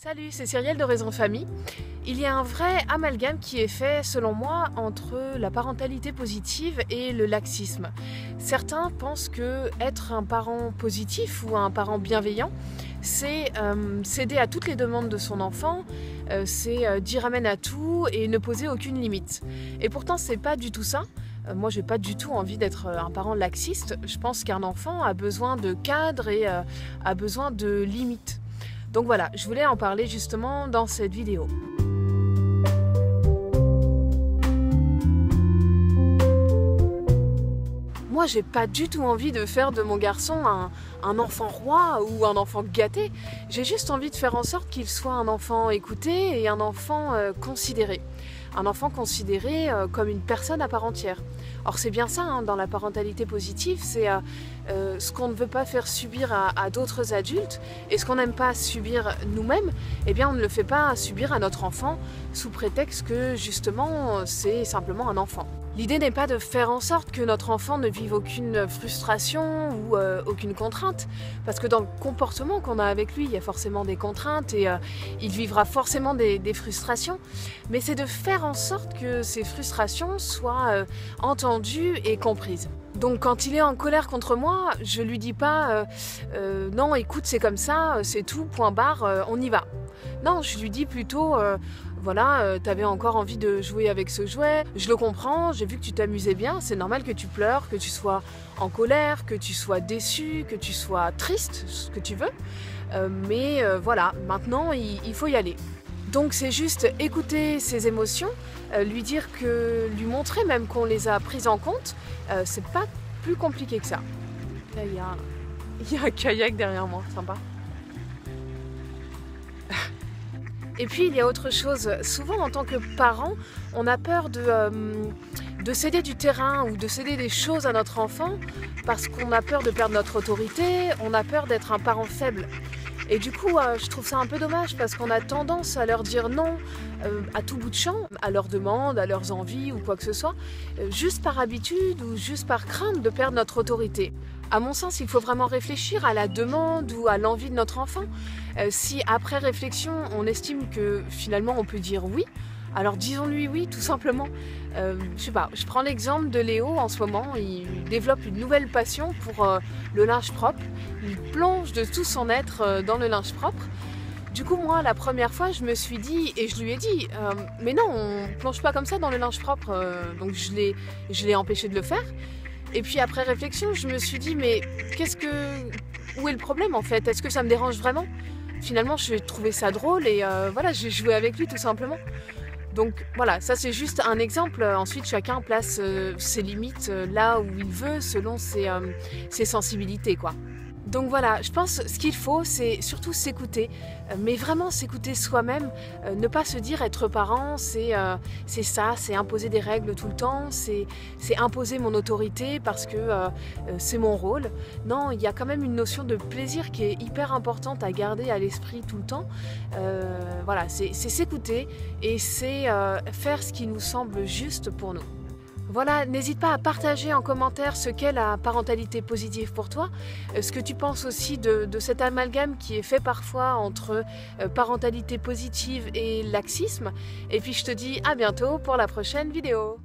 Salut, c'est Cyrielle de Raison Famille. Il y a un vrai amalgame qui est fait, selon moi, entre la parentalité positive et le laxisme. Certains pensent que être un parent positif ou un parent bienveillant, c'est céder à toutes les demandes de son enfant, c'est dire amen à tout et ne poser aucune limite. Et pourtant, c'est pas du tout ça. Moi, j'ai pas du tout envie d'être un parent laxiste. Je pense qu'un enfant a besoin de cadre et a besoin de limites. Donc voilà, je voulais en parler justement dans cette vidéo. Moi, j'ai pas du tout envie de faire de mon garçon un enfant roi ou un enfant gâté. J'ai juste envie de faire en sorte qu'il soit un enfant écouté et un enfant considéré. Un enfant considéré comme une personne à part entière. Or c'est bien ça, hein, dans la parentalité positive, c'est ce qu'on ne veut pas faire subir à d'autres adultes et ce qu'on n'aime pas subir nous-mêmes, eh bien on ne le fait pas subir à notre enfant sous prétexte que justement c'est simplement un enfant. L'idée n'est pas de faire en sorte que notre enfant ne vive aucune frustration ou aucune contrainte, parce que dans le comportement qu'on a avec lui, il y a forcément des contraintes et il vivra forcément des frustrations, mais c'est de faire en sorte que ces frustrations soient entendues et comprises. Donc quand il est en colère contre moi, je lui dis pas non écoute c'est comme ça, c'est tout, point barre, on y va. Non, je lui dis plutôt voilà, t'avais encore envie de jouer avec ce jouet, je le comprends, j'ai vu que tu t'amusais bien, c'est normal que tu pleures, que tu sois en colère, que tu sois déçu, que tu sois triste, ce que tu veux, mais voilà, maintenant il faut y aller. Donc c'est juste écouter ses émotions, lui dire que, lui montrer même qu'on les a prises en compte, c'est pas plus compliqué que ça. Là il y a un kayak derrière moi, sympa. Et puis il y a autre chose, souvent en tant que parent, on a peur de céder du terrain ou de céder des choses à notre enfant parce qu'on a peur de perdre notre autorité, on a peur d'être un parent faible. Et du coup, je trouve ça un peu dommage parce qu'on a tendance à leur dire non à tout bout de champ, à leurs demandes, à leurs envies ou quoi que ce soit, juste par habitude ou juste par crainte de perdre notre autorité. À mon sens, il faut vraiment réfléchir à la demande ou à l'envie de notre enfant. Si après réflexion, on estime que finalement on peut dire oui, alors disons-lui oui, tout simplement. Je sais pas, je prends l'exemple de Léo en ce moment, il développe une nouvelle passion pour le linge propre. Il plonge de tout son être dans le linge propre. Du coup, moi, la première fois, je me suis dit, et je lui ai dit, mais non, on plonge pas comme ça dans le linge propre. Donc je l'ai empêché de le faire. Et puis après réflexion, je me suis dit, mais où est le problème en fait? Est-ce que ça me dérange vraiment? Finalement, j'ai trouvé ça drôle et voilà, j'ai joué avec lui tout simplement. Donc voilà, ça c'est juste un exemple. Ensuite, chacun place ses limites là où il veut, selon ses sensibilités, quoi. Donc voilà, je pense ce qu'il faut, c'est surtout s'écouter, mais vraiment s'écouter soi-même, ne pas se dire être parent, c'est ça, c'est imposer des règles tout le temps, c'est imposer mon autorité parce que c'est mon rôle. Non, il y a quand même une notion de plaisir qui est hyper importante à garder à l'esprit tout le temps. Voilà, c'est s'écouter et c'est faire ce qui nous semble juste pour nous. Voilà, n'hésite pas à partager en commentaire ce qu'est la parentalité positive pour toi, ce que tu penses aussi de cet amalgame qui est fait parfois entre parentalité positive et laxisme. Et puis je te dis à bientôt pour la prochaine vidéo.